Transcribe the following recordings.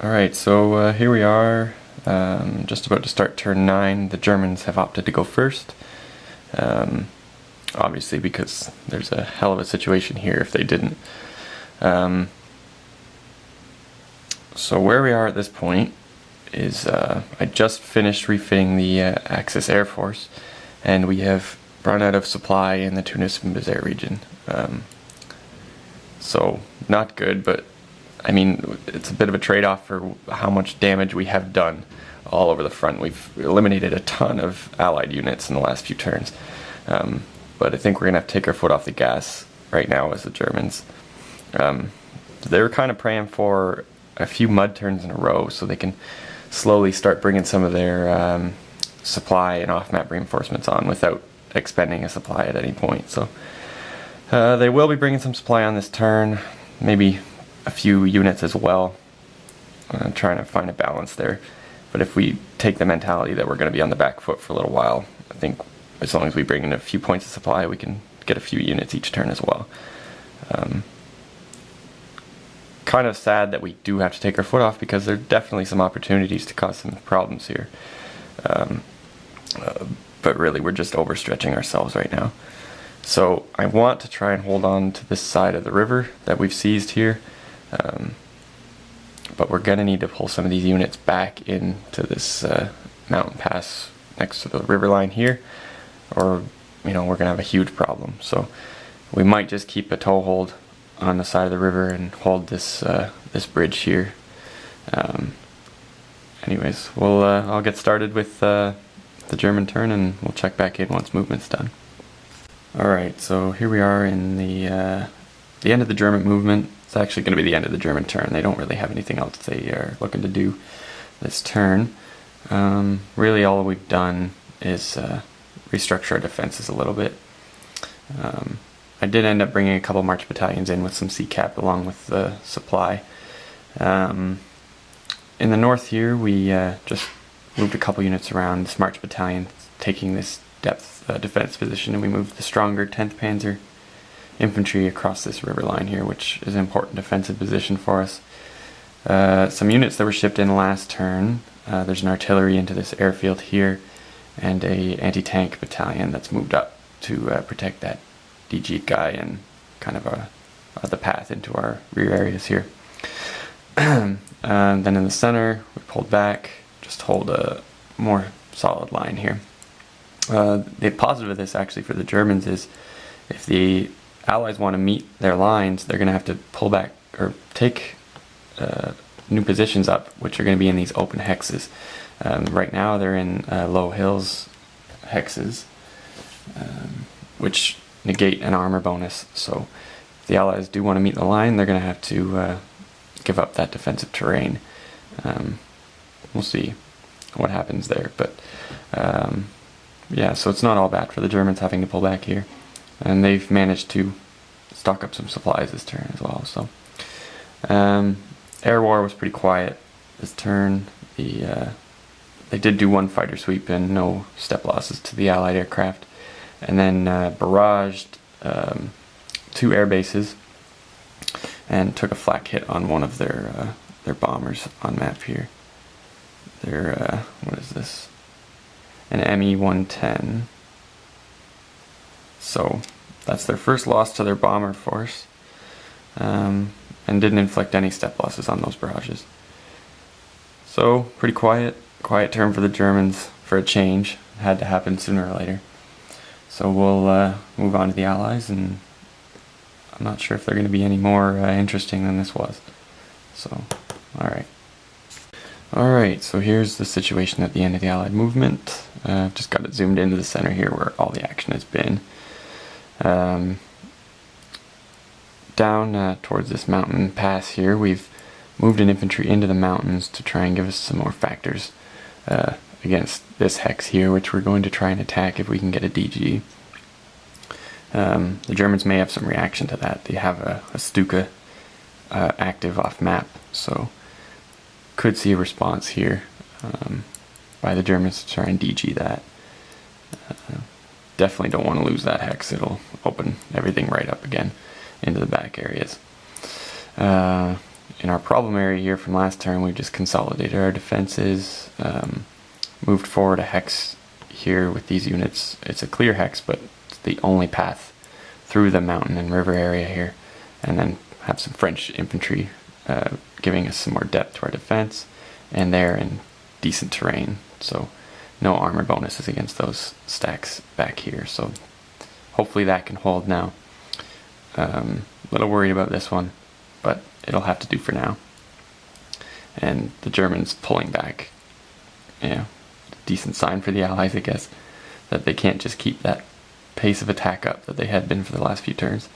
Alright, so here we are, just about to start turn 9. The Germans have opted to go first, obviously because there's a hell of a situation here if they didn't. So where we are at this point is I just finished refitting the Axis Air Force, and we have run out of supply in the Tunis AAR region. So not good, but I mean, it's a bit of a trade-off for how much damage we have done all over the front. We've eliminated a ton of Allied units in the last few turns. But I think we're going to have to take our foot off the gas right now as the Germans. They were kind of praying for a few mud turns in a row so they can slowly start bringing some of their supply and off-map reinforcements on without expending a supply at any point. So they will be bringing some supply on this turn, maybe a few units as well, trying to find a balance there. But if we take the mentality that we're going to be on the back foot for a little while, I think as long as we bring in a few points of supply, we can get a few units each turn as well. Kind of sad that we do have to take our foot off, because there are definitely some opportunities to cause some problems here. But really, we're just overstretching ourselves right now. So I want to try and hold on to this side of the river that we've seized here. But we're going to need to pull some of these units back into this mountain pass next to the river line here, or we're going to have a huge problem. So we might just keep a toehold on the side of the river and hold this this bridge here. Anyways, I'll get started with the German turn, and we'll check back in once movement's done. Alright, so here we are in the end of the German movement. It's actually going to be the end of the German turn. They don't really have anything else they are looking to do this turn. Really all we've done is restructure our defenses a little bit. I did end up bringing a couple march battalions in with some CCAP along with the supply. In the north here, we just moved a couple units around this march battalion, taking this depth defense position, and we moved the stronger 10th Panzer infantry across this river line here, which is an important defensive position for us. Some units that were shipped in last turn, there's an artillery into this airfield here, and a anti-tank battalion that's moved up to protect that DG guy and kind of the path into our rear areas here. And then in the center, we pulled back, just hold a more solid line here. The positive of this actually for the Germans is if the Allies want to meet their lines, they're going to have to pull back or take new positions up, which are going to be in these open hexes. Right now they're in low hills hexes, which negate an armor bonus. So if the Allies do want to meet the line, they're going to have to give up that defensive terrain. We'll see what happens there, but yeah, so it's not all bad for the Germans having to pull back here, and they've managed to stock up some supplies this turn as well. So air war was pretty quiet this turn. They did do one fighter sweep and no step losses to the Allied aircraft, and then barraged 2 air bases and took a flak hit on one of their bombers on map here. What is this? An ME-110. So that's their first loss to their bomber force, and didn't inflict any step losses on those barrages. So pretty quiet turn for the Germans for a change. It had to happen sooner or later. So we'll move on to the Allies, and I'm not sure if they're going to be any more interesting than this was. So, alright, so here's the situation at the end of the Allied movement. I've just got it zoomed into the center here where all the action has been. Down towards this mountain pass here, we've moved an infantry into the mountains to try and give us some more factors against this hex here, which we're going to try and attack if we can get a DG. The Germans may have some reaction to that. They have a Stuka active off map, so could see a response here by the Germans to try and DG that. Definitely don't want to lose that hex. It'll open everything right up again into the back areas. in our problem area here from last turn, we've just consolidated our defenses, moved forward a hex here with these units. It's a clear hex, but it's the only path through the mountain and river area here, and then have some French infantry giving us some more depth to our defense, and they're in decent terrain, so no armor bonuses against those stacks back here, so hopefully that can hold now. A little worried about this one, but it'll have to do for now. And the Germans pulling back, yeah, decent sign for the Allies, I guess, that they can't just keep that pace of attack up that they had been for the last few turns.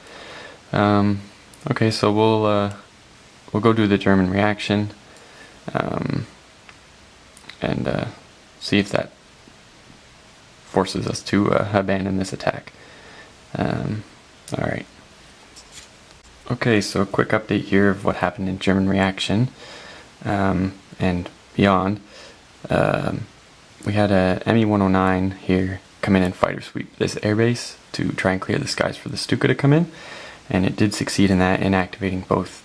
Okay, so we'll go do the German reaction, and see if that forces us to abandon this attack. Alright. Okay, so a quick update here of what happened in German reaction and beyond. We had a Me-109 here come in and fighter sweep this airbase to try and clear the skies for the Stuka to come in, and it did succeed in that, in activating both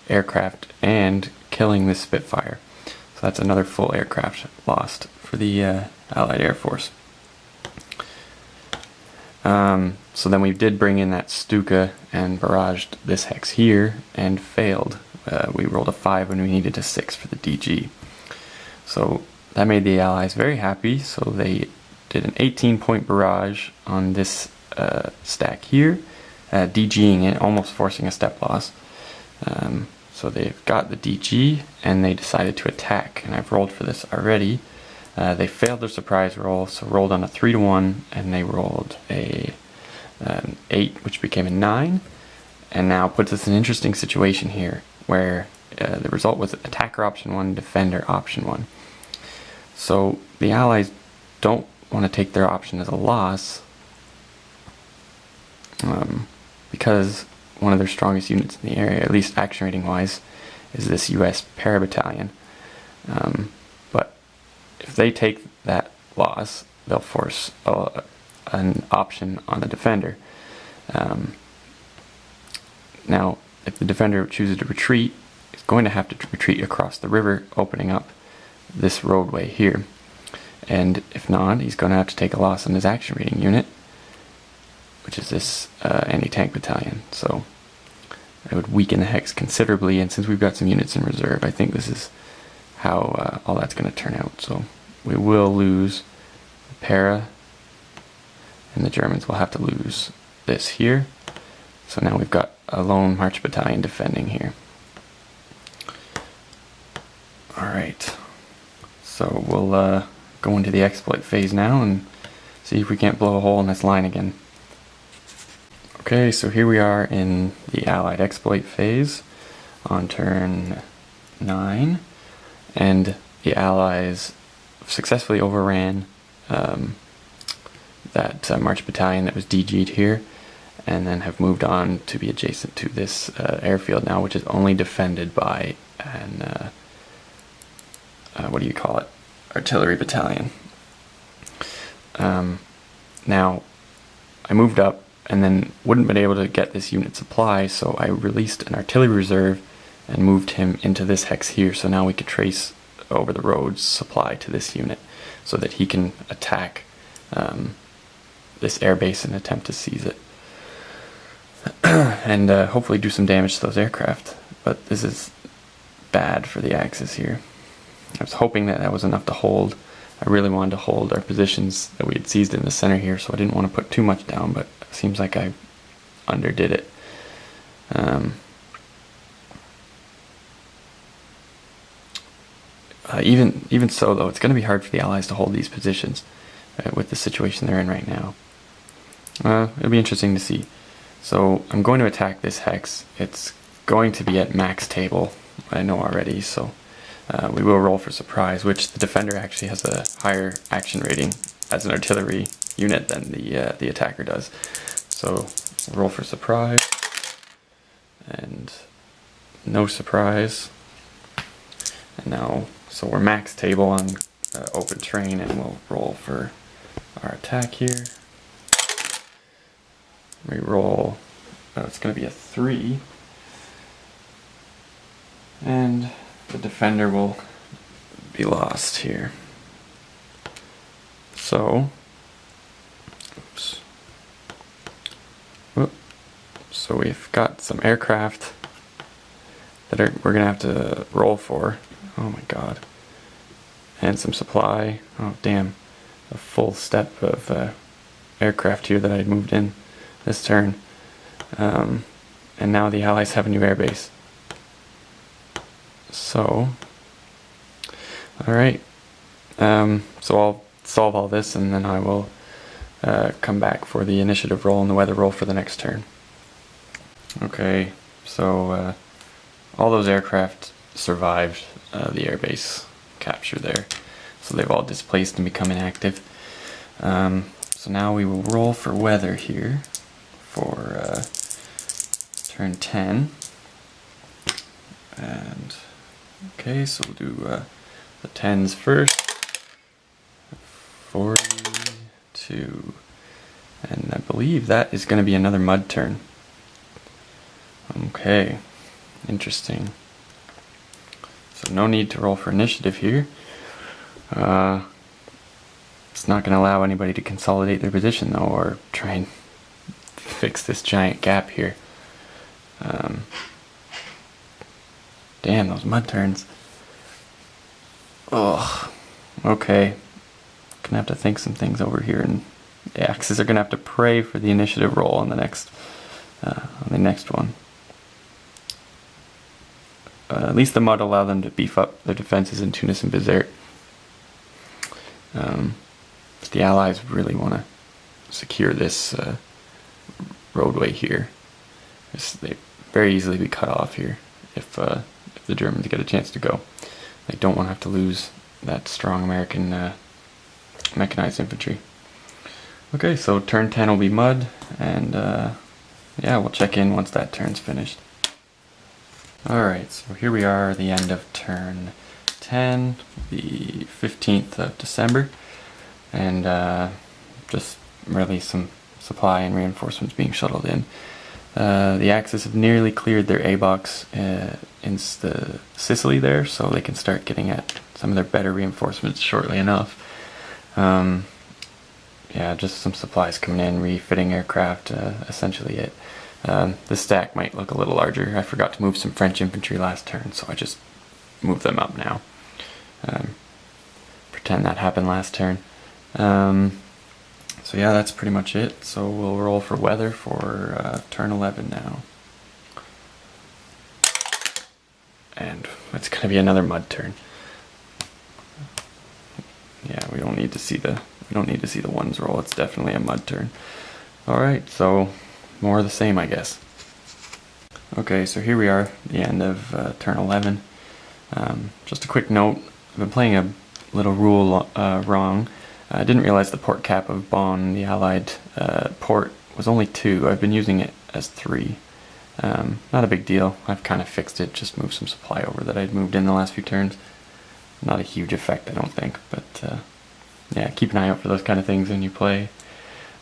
aircraft and killing this Spitfire. So that's another full aircraft lost for the Allied Air Force. So then we did bring in that Stuka and barraged this hex here and failed. We rolled a 5 when we needed a 6 for the DG. So that made the Allies very happy, so they did an 18-point barrage on this stack here, DGing it, almost forcing a step loss. So they've got the DG and they decided to attack, and I've rolled for this already. They failed their surprise roll, so rolled on a 3-1, and they rolled an 8, which became a 9, and now puts us in an interesting situation here, where the result was attacker option 1, defender option 1. So the Allies don't want to take their option as a loss, because one of their strongest units in the area, at least action rating wise, is this US para battalion. But if they take that loss, they'll force an option on the defender. Now, if the defender chooses to retreat, he's going to have to retreat across the river, opening up this roadway here. And if not, he's going to have to take a loss on his action rating unit, which is this anti-tank battalion. So it would weaken the hex considerably, and since we've got some units in reserve, I think this is how all that's going to turn out. So we will lose the para, and the Germans will have to lose this here. So now we've got a lone march battalion defending here. Alright, so we'll go into the exploit phase now and see if we can't blow a hole in this line again. Okay, so here we are in the Allied exploit phase on turn 9, and the Allies successfully overran that march battalion that was DG'd here, and then have moved on to be adjacent to this airfield now, which is only defended by an what do you call it? Artillery battalion. Now, I moved up and then wouldn't been able to get this unit supply, so I released an artillery reserve and moved him into this hex here, so now we could trace over the roads supply to this unit so that he can attack this airbase and attempt to seize it. And hopefully do some damage to those aircraft, but this is bad for the Axis here. I was hoping that that was enough to hold. I really wanted to hold our positions that we had seized in the center here, so I didn't want to put too much down, but it seems like I underdid it. Even so, though, it's going to be hard for the Allies to hold these positions with the situation they're in right now. It'll be interesting to see. So I'm going to attack this hex. It's going to be at max table, I know already, so we will roll for surprise, which the defender actually has a higher action rating as an artillery unit than the attacker does. So we'll roll for surprise, and no surprise. And now, so we're max table on open terrain, and we'll roll for our attack here. We roll, it's going to be a 3. And the defender will be lost here. So, oops. Whoop. So we've got some aircraft that we're gonna have to roll for. Oh my god. And some supply. Oh damn. A full step of aircraft here that I had moved in this turn. And now the Allies have a new airbase. So, alright. So I'll solve all this and then I will come back for the initiative roll and the weather roll for the next turn. Okay, so all those aircraft survived the airbase capture there. So they've all displaced and become inactive. So now we will roll for weather here for turn 10. And okay, so we'll do the 10s first. 42. And I believe that is going to be another mud turn. Okay, interesting. So no need to roll for initiative here. It's not going to allow anybody to consolidate their position though, or try and fix this giant gap here. Damn, those mud turns. Oh, okay. Gonna have to think some things over here, and the Axis are gonna have to pray for the initiative roll on the next one. At least the mud allow them to beef up their defenses in Tunis and Bizerte. But the Allies really want to secure this roadway here. They very easily be cut off here if the Germans get a chance to go. They don't want to have to lose that strong American mechanized infantry. Okay, so turn 10 will be mud, and yeah, we'll check in once that turn's finished. Alright, so here we are, the end of turn 10, the 15th of December, and just really some supply and reinforcements being shuttled in. The Axis have nearly cleared their A-box in the Sicily there, so they can start getting at some of their better reinforcements shortly enough. Yeah, just some supplies coming in, refitting aircraft, essentially it. This stack might look a little larger. I forgot to move some French infantry last turn, so I just moved them up now. Pretend that happened last turn. So yeah, that's pretty much it. So we'll roll for weather for turn 11 now. And it's going to be another mud turn. Yeah, we don't need to see the ones roll. It's definitely a mud turn. All right, so more of the same, I guess. Okay, so here we are, the end of turn 11. Just a quick note: I've been playing a little rule wrong. I didn't realize the port cap of Bonn, the Allied port, was only 2. I've been using it as 3. Not a big deal. I've kind of fixed it. Just moved some supply over that I'd moved in the last few turns. Not a huge effect, I don't think, but yeah, keep an eye out for those kind of things when you play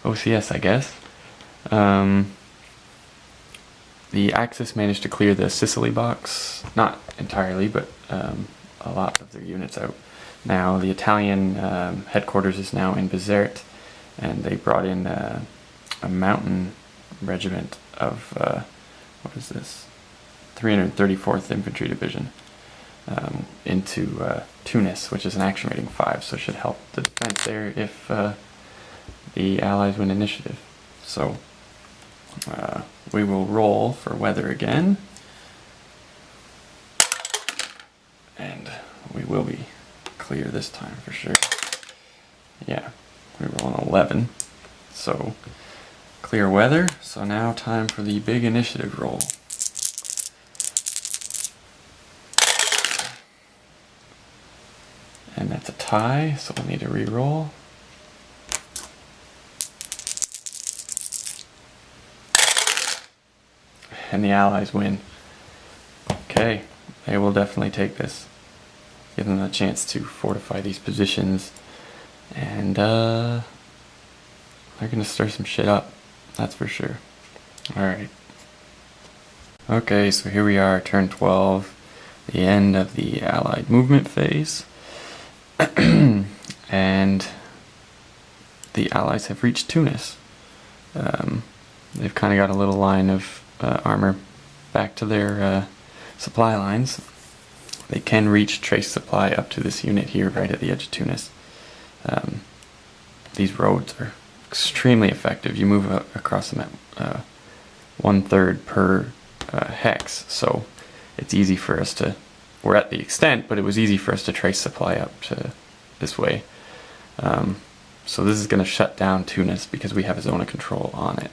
OCS, I guess. The Axis managed to clear the Sicily box, not entirely, but a lot of their units out. Now the Italian headquarters is now in Bizerte, and they brought in a mountain regiment of what is this? 334th Infantry Division into Tunis, which is an action rating 5, so it should help the defense there if the Allies win initiative. So we will roll for weather again, and we will be clear this time for sure. Yeah, we roll an 11, so clear weather. So now time for the big initiative roll. And that's a tie, so we'll need to re-roll. And the Allies win. Okay, they will definitely take this. Give them a chance to fortify these positions. And they're going to stir some shit up, that's for sure. Alright. Okay, so here we are, turn 12. the end of the Allied movement phase. And the Allies have reached Tunis. They've kind of got a little line of armor back to their supply lines. They can reach trace supply up to this unit here right at the edge of Tunis. These roads are extremely effective. You move across them at 1/3 per hex, so it's easy for us to, we're at the extent, but it was easy for us to trace supply up to this way. So this is going to shut down Tunis because we have a zone of control on it.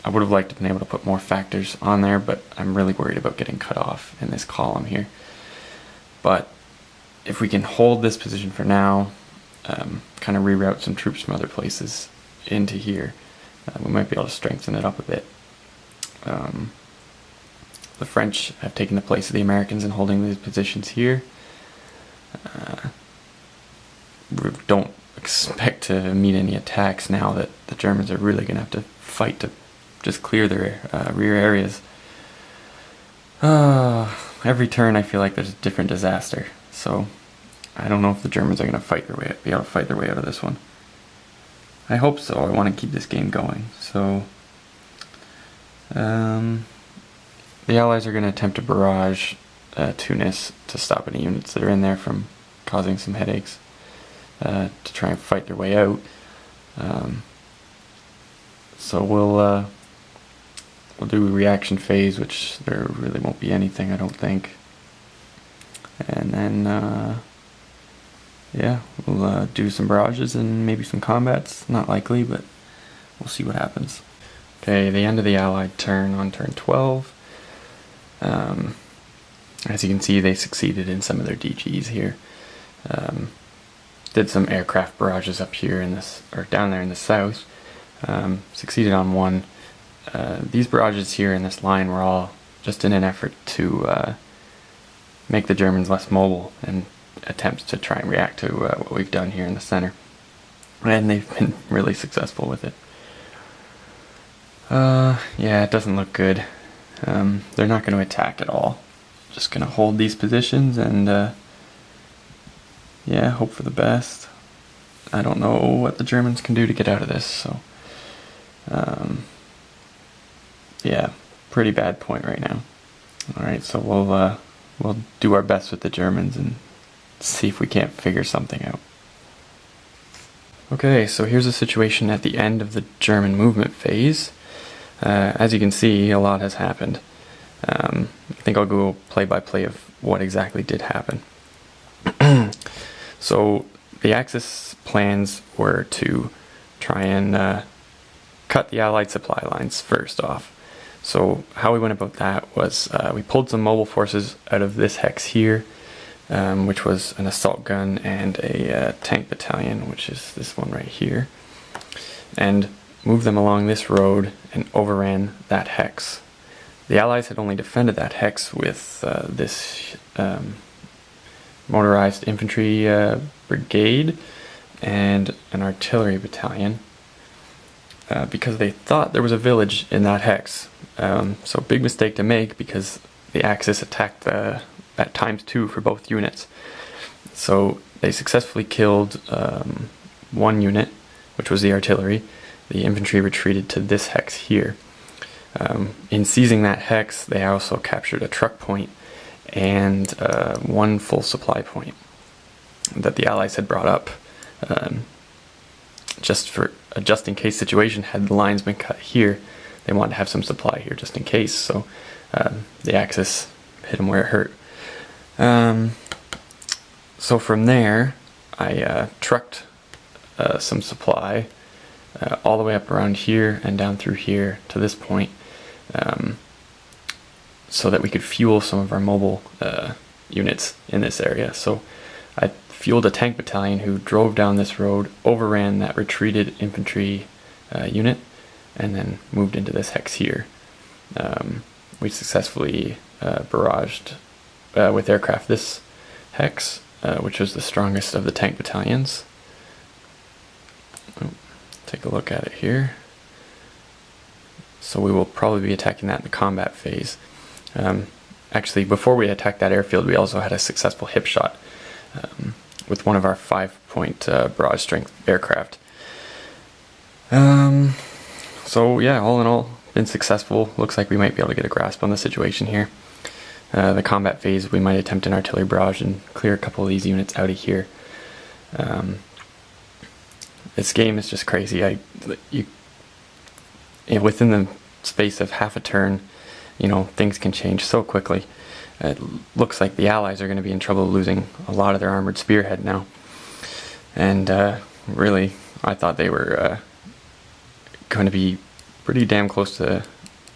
I would have liked to have been able to put more factors on there, but I'm really worried about getting cut off in this column here. But if we can hold this position for now, kind of reroute some troops from other places into here, we might be able to strengthen it up a bit. The French have taken the place of the Americans in holding these positions here. We don't expect to meet any attacks now that the Germans are really going to have to fight to just clear their rear areas. Every turn I feel like there's a different disaster, so I don't know if the Germans are going to be able to fight their way out of this one. I hope so. I want to keep this game going. So the Allies are going to attempt to barrage Tunis to stop any units that are in there from causing some headaches, to try and fight their way out. So we'll do a reaction phase, which there really won't be anything, I don't think. And then yeah, we'll do some barrages and maybe some combats. Not likely, but we'll see what happens. Okay, the end of the Allied turn on turn 12. As you can see, they succeeded in some of their DGs here. Did some aircraft barrages up here in this, or down there in the south. Succeeded on one. These barrages here in this line were all just in an effort to make the Germans less mobile and attempts to try and react to what we've done here in the center. And they've been really successful with it. Yeah, it doesn't look good. They're not going to attack at all. Just going to hold these positions and yeah, hope for the best. I don't know what the Germans can do to get out of this, so yeah, pretty bad point right now. Alright, so we'll do our best with the Germans and see if we can't figure something out. Okay, so here's a situation at the end of the German movement phase. As you can see, a lot has happened. I think I'll go play by play of what exactly did happen. So the Axis plans were to try and cut the Allied supply lines first off. So how we went about that was we pulled some mobile forces out of this hex here, which was an assault gun and a tank battalion, which is this one right here, and moved them along this road and overran that hex. The Allies had only defended that hex with this motorized infantry brigade and an artillery battalion, because they thought there was a village in that hex. So big mistake to make, because the Axis attacked at ×2 for both units. So they successfully killed one unit, which was the artillery. The infantry retreated to this hex here. In seizing that hex, they also captured a truck point and one full supply point that the Allies had brought up just for a just-in-case situation. Had the lines been cut here, they wanted to have some supply here just in case, so the Axis hit them where it hurt. So from there, I trucked some supply all the way up around here and down through here to this point, so that we could fuel some of our mobile units in this area. So I fueled a tank battalion who drove down this road, overran that retreated infantry unit, and then moved into this hex here. We successfully barraged with aircraft this hex, which was the strongest of the tank battalions. Take a look at it here. So we will probably be attacking that in the combat phase. actually, before we attacked that airfield, we also had a successful hip shot with one of our 5-point barrage strength aircraft. So yeah, all in all, been successful. Looks like we might be able to get a grasp on the situation here. The combat phase, we might attempt an artillery barrage and clear a couple of these units out of here. This game is just crazy. Within the space of half a turn, things can change so quickly. It looks like the Allies are going to be in trouble losing a lot of their armored spearhead now. And really, I thought they were going to be pretty damn close to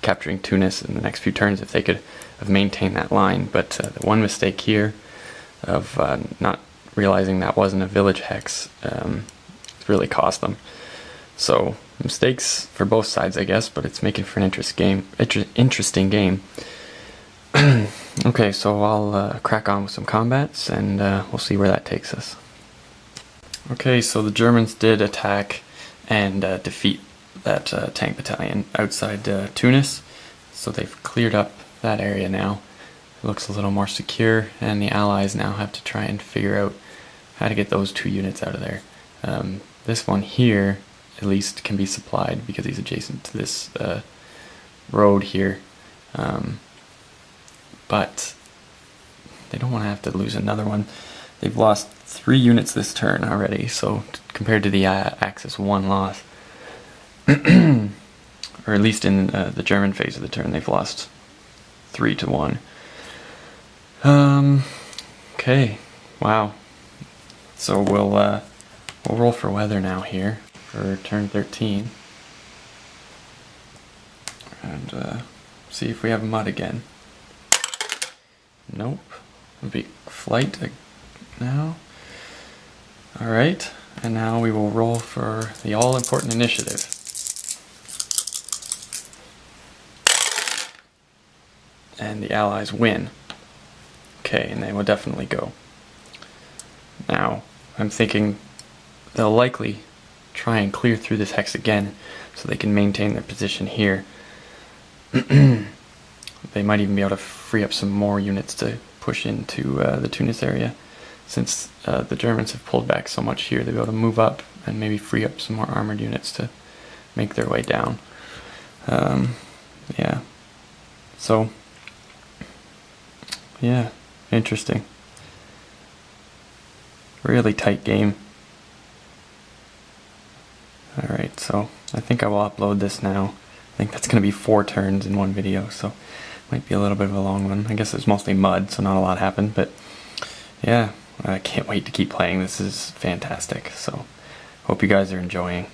capturing Tunis in the next few turns if they could have maintained that line. But the one mistake here of not realizing that wasn't a village hex really cost them. So mistakes for both sides, I guess, but it's making for an interesting game. Okay, so I'll crack on with some combats, and we'll see where that takes us. Okay, so the Germans did attack and defeat that tank battalion outside Tunis, so they've cleared up that area now. It looks a little more secure, and the Allies now have to try and figure out how to get those 2 units out of there. This one here, at least, can be supplied because he's adjacent to this road here. But they don't want to have to lose another one. They've lost 3 units this turn already, so compared to the Axis 1 loss, or at least in the German phase of the turn, they've lost 3-1. Okay, wow. So we'll roll for weather now here for turn 13, and see if we have mud again. Nope. It'll be flight now. Alright, and now we will roll for the all-important initiative. And the Allies win. Okay, and they will definitely go. Now, I'm thinking they'll likely try and clear through this hex again so they can maintain their position here. They might even be able to free up some more units to push into the Tunis area. Since the Germans have pulled back so much here, they'll be able to move up and maybe free up some more armored units to make their way down. Yeah. So, yeah, interesting. Really tight game. Alright, so I think I will upload this now. I think that's going to be 4 turns in one video, so might be a little bit of a long one. I guess it's mostly mud, so not a lot happened, but yeah, I can't wait to keep playing. This is fantastic, so hope you guys are enjoying.